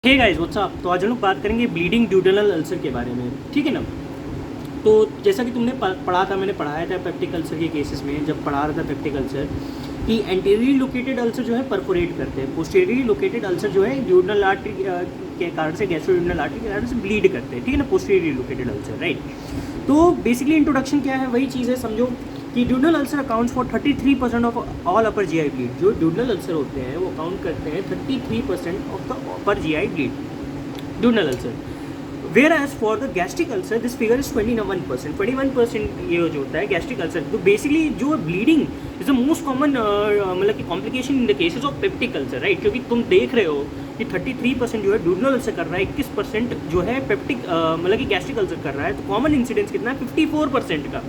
Hey guys what's up. तो आज हम लोग बात करेंगे ब्लीडिंग ड्यूडेनल अल्सर के बारे में, ठीक है ना। तो जैसा कि तुमने पढ़ा था, मैंने पढ़ाया था पेप्टिक अल्सर के केसेस में, जब पढ़ा रहा था पेप्टिक अल्सर कि एंटीरियरली लोकेटेड अल्सर जो है परफोरेट करते हैं, पोस्टीरियरली लोकेटेड अल्सर जो है ड्यूडेनल आर्टरी के कारण से, गैस्ट्रोड्यूडेनल आर्टरी के कारण से ब्लीड करते हैं, ठीक है ना, पोस्टीरियरली लोकेटेड अल्सर, राइट। तो बेसिकली इंट्रोडक्शन क्या है, वही चीज़ है, समझो कि duodenal ulcer accounts for 33% of all upper GI bleed. जो ड्यूडेनल अल्सर होते हैं वो अकाउंट करते हैं 33% of the upper GI bleed, duodenal ulcer. Whereas for the gastric ulcer this figure is 21%. 21% ये जो होता है गैस्ट्रिक अल्सर। तो बेसिकली जो bleeding is the most common मतलब कि complication in the cases of peptic ulcer, right. क्योंकि तुम देख रहे हो कि 33% जो है ड्यूडेनल अल्सर कर रहा है, 21% जो है पेप्टिक मतलब कि गैस्ट्रिक अल्सर कर रहा है। तो कॉमन इंसिडेंस कितना है, 54% का,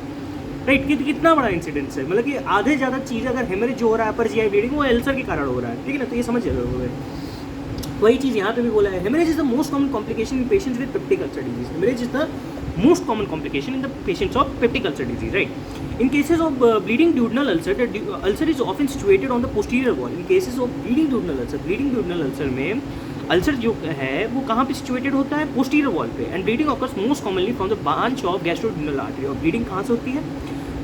राइट। कितना बड़ा इंसिडेंस है, मतलब कि आधे ज़्यादा चीज़ अगर हेमरेज जो हो रहा है अपर जीआई ब्लीडिंग वो अल्सर के कारण हो रहा है, ठीक है ना। तो ये समझ रहे हो, वही चीज़ यहाँ पे भी बोला है, haemorrhage is the most common complication in patients with peptic ulcer disease. Haemorrhage is the most common complication in the patients of peptic ulcer disease, right. In cases of bleeding duodenal ulcer, the ulcer is often situated on the posterior wall. In cases of bleeding duodenal ulcer, bleeding duodenal ulcer में ulcer जो है वो कहाँ पे situated होता है, posterior wall पे। And bleeding occurs most commonly from the branch of gastroduodenal artery. और ब्लीडिंग कहाँ से होती है,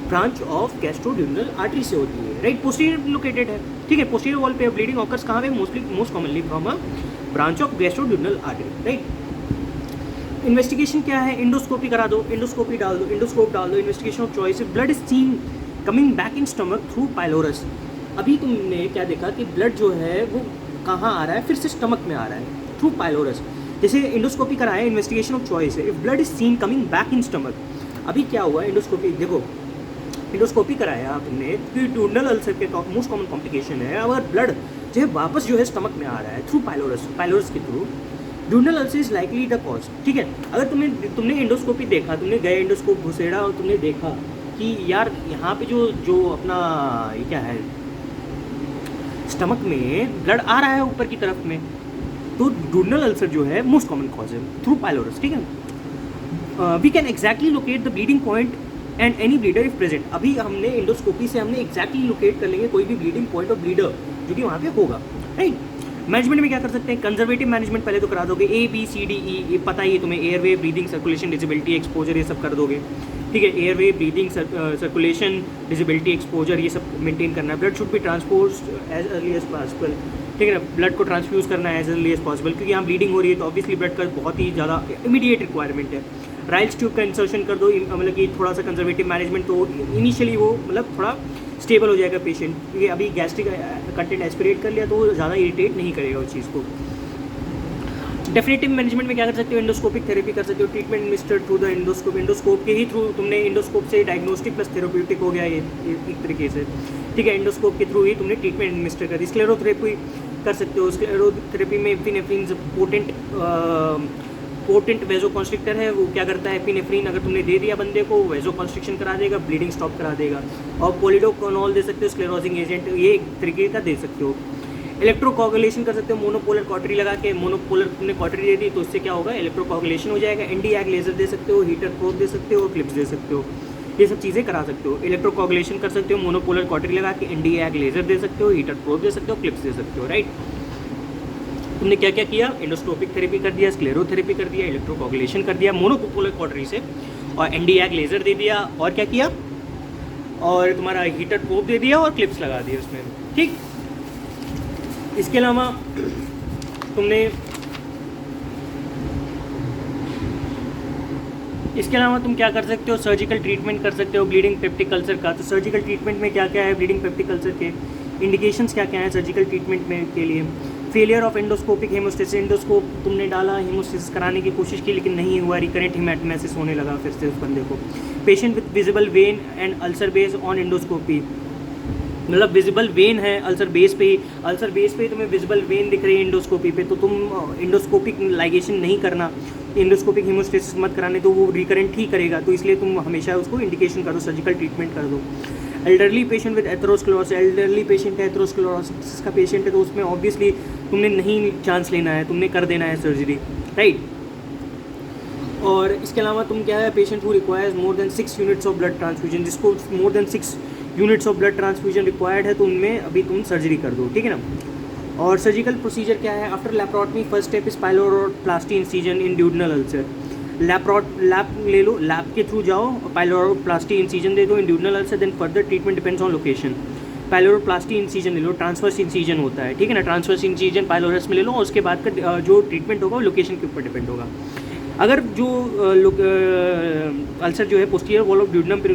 ब्रांच ऑफ गैस्ट्रोड्यूडेनल आर्टरी से होती है, राइट। पोस्टीरियर लोकेटेड है, ठीक है, पोस्टीरियर वॉल पे। ब्लीडिंग ऑकर्स कहाँ पे, most commonly from a branch of gastroduodenal artery, right. Investigation क्या है, इंडोस्कोपी करा दो, इंडोस्कोपी डाल दो, इंडोस्कोप डाल दो। Investigation of choice, blood is seen coming back in stomach through pylorus. अभी तुमने क्या देखा कि ब्लड जो है वो कहाँ आ रहा है, फिर से स्टमक में आ रहा है थ्रू पाइलोरस। जैसे इंडोस्कोपी कराया, इन्वेस्टिगेशन ऑफ चॉइस है, if blood is seen coming back in stomach. अभी क्या हुआ, इंडोस्कोपी देखो, इंडोस्कोपी कराया आपने, ड्यूडेनल अल्सर के मोस्ट कॉमन कॉम्प्लिकेशन है, अगर ब्लड जो है वापस जो है स्टमक में आ रहा है थ्रू पाइलोरस के through, duodenal ulcer is likely the cause, ठीक है। अगर तुमने इंडोस्कोपी देखा, तुमने गए इंडोस्कोप घुसेड़ा और तुमने देखा कि यार यहाँ पे जो अपना ये क्या है, स्टमक में ब्लड आ रहा है ऊपर की तरफ में, तो ड्यूडेनल अल्सर जो है मोस्ट कॉमन कॉज है थ्रू पाइलोरस, ठीक है। We can exactly locate the bleeding point and any bleeder if present. अभी हमने इंडोस्कोपी से हमने एग्जैक्टली लोकेट कर लेंगे कोई भी ब्लीडिंग पॉइंट और ब्लीडर जो कि वहाँ पे होगा, राइट। मैनेजमेंट में क्या कर सकते हैं, कंजर्वेटिव मैनेजमेंट पहले तो करा दोगे, ABCDE ये पता ही है तुम्हें, airway, breathing, circulation, disability, exposure, ये सब कर दोगे, ठीक है। Airway, breathing, circulation, disability, exposure, ये सब मेंटेन करना है। Blood should be transpose as early as possible, ठीक है ना। ब्लड को ट्रांसफ्यूज करना है एज अर्ली एज पॉसिबल, क्योंकि यहाँ ब्लीडिंग हो रही है तो ऑब्वियसली ब्लड का बहुत ही ज़्यादा इमीडिएट रिक्वायरमेंट है। राइल्स ट्यूब का इंसर्शन कर दो, मतलब कि थोड़ा सा कंजर्वेटिव मैनेजमेंट, तो इनिशियली वो मतलब थोड़ा स्टेबल हो जाएगा पेशेंट, क्योंकि अभी गैस्ट्रिक कंटेंट एस्पिरेट कर लिया तो वो ज़्यादा इरिटेट नहीं करेगा उस चीज़ को। डेफिनेटिव मैनेजमेंट में क्या कर सकते हो, एंडोस्कोपिक थेरेपी कर सकते हो, treatment ministered through the endoscope. Endoscope के ही थ्रू तुमने, इंडोस्कोप से डायग्नोस्टिक प्लस थेरेप्यूटिक हो गया ये एक तरीके से, ठीक है। इंडोस्कोप के थ्रू ही तुमने ट्रीटमेंट एडमिनिस्टर कर दी। स्क्लेरोथेरेपी कर सकते हो, स्क्लेरोथेरेपी में एपिनेफ्रिन पोटेंट वेजोकॉन्स्ट्रिक्टर है, वो क्या करता है, एपिनेफ्रिन अगर तुमने दे दिया बंदे को, वेजोकॉन्स्ट्रिक्शन करा देगा, ब्लीडिंग स्टॉप करा देगा। और पोलिडोकोनॉल दे सकते हो, स्क्लेरोजिंग एजेंट, ये एक तरीके का दे सकते हो। इलेक्ट्रोकोगुलेशन कर सकते हो, मोनोपोलर कॉटरी लगा के, मोनोपोलर तुमने कॉटरी दे दी तो इससे क्या होगा, इलेक्ट्रोकोगुलेशन हो जाएगा। Nd:YAG लेजर दे सकते हो, हीटर प्रोब दे सकते हो, क्लिप्स दे सकते हो, ये सब चीज़ें करा सकते हो। इलेक्ट्रोकोगुलेशन कर सकते हो, मोनोपोलर कॉटरी लगा के, Nd:YAG लेजर दे सकते हो, हीटर प्रोब दे सकते हो, क्लिप्स दे सकते हो, राइट। तुमने क्या क्या किया, इंडोस्कोपिक थेरेपी कर दिया, स्क्लेरोथेरेपी कर दिया, इलेक्ट्रोकोगुलेशन कर दिया मोनोपोलर कॉटरी से, और Nd:YAG लेजर दे दिया, और क्या किया, और तुम्हारा हीटर प्रोब दे दिया और क्लिप्स लगा दिए उसमें, ठीक। इसके अलावा तुम क्या कर सकते हो, सर्जिकल ट्रीटमेंट कर सकते हो ब्लीडिंग पेप्टिक अल्सर का। तो सर्जिकल ट्रीटमेंट में क्या क्या है, ब्लीडिंग पेप्टिक अल्सर के इंडिकेशंस क्या क्या हैं सर्जिकल ट्रीटमेंट में के लिए। Failure of endoscopic haemostasis, endoscope तुमने डाला, हेमोस्टेसिस कराने की कोशिश की लेकिन नहीं हुआ, रिकरेंट हेमेटोमेसिस होने लगा फिर से उस बंदे को। Patient with visible when and ulcer base on endoscopy, मतलब विजिबल वेन है अल्सर बेस पे ही तुम्हें विजिबल वेन दिख रही है इंडोस्कोपी पे, तो तुम इंडोस्कोपिक लाइगेशन नहीं करना, इंडोस्कोपिक हेमोस्टेसिस मत कराने, तो वो रिकरेंट ही करेगा, तो इसलिए तुम हमेशा उसको इंडिकेशन कर दो, सर्जिकल ट्रीटमेंट कर दो। Elderly patient with atherosclerosis, elderly patient है एथेरोस्क्लेरोसिस का पेशेंट है तो उसमें ऑब्वियसली तुमने नहीं चांस लेना है, तुमने कर देना है सर्जरी, राइट। और इसके अलावा तुम क्या है, patient who requires more than 6 units of blood transfusion, जिसको more than 6 units of blood transfusion required है तो उनमें अभी तुम सर्जरी कर दो, ठीक है ना। और सर्जिकल प्रोसीजर क्या है? After laparotomy first step is pyloroplasty incision in duodenal ulcer. Lap ले लो, लैप के थ्रू जाओ, पाइलोरोप्लास्टी इंसिजन दे दो in duodenal ulcer, then further treatment depends on location. Pyloroplasty incision ले लो, ट्रांसवर्स इंसिजन होता है, ठीक है ना, ट्रांसवर्स इंसिजन पाइलोरस में ले लो, और उसके बाद का जो ट्रीटमेंट होगा वो लोकेशन के ऊपर डिपेंड होगा। अगर जो अल्सर जो है पोस्टीरियर वॉल ऑफ ड्यूडनम पे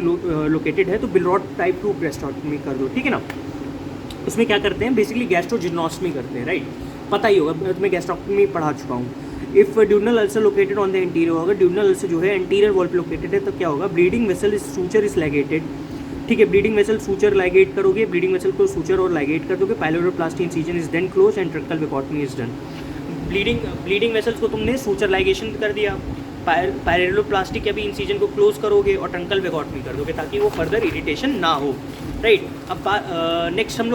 लोकेटेड है तो बिलरॉड टाइप 2 गैस्ट्रोटमी कर दो, ठीक है ना। उसमें क्या करते हैं, बेसिकली गैस्ट्रोजिनोस्टमी करते हैं, राइट, पता ही होगा, मैं गैस्ट्रोटमी पढ़ा चुका हूँ। If duodenal ulcer located on the interior, अगर ड्यूडनल अल्सर जो है इंटीरियर वॉल पे लोकेटेड है, तो क्या होगा, bleeding vessel suture is ligated, ठीक है, ब्लीडिंग वेसल सूचर लाइगेट करोगे, ब्लीडिंग वेसल को सूचर और लाइगेट कर दोगे, pyloroplasty incision is then close and truncal vagotomy is done. Bleeding vessels को तुमने सूचर लाइगेशन कर दिया, पायलोप्लास्टिक या भी इंसिजन को क्लोज करोगे और ट्रंकल वेकोटमी कर दोगे ताकि वो फर्दर इरिटेशन ना हो, राइट। अब नेक्स्ट हम लोग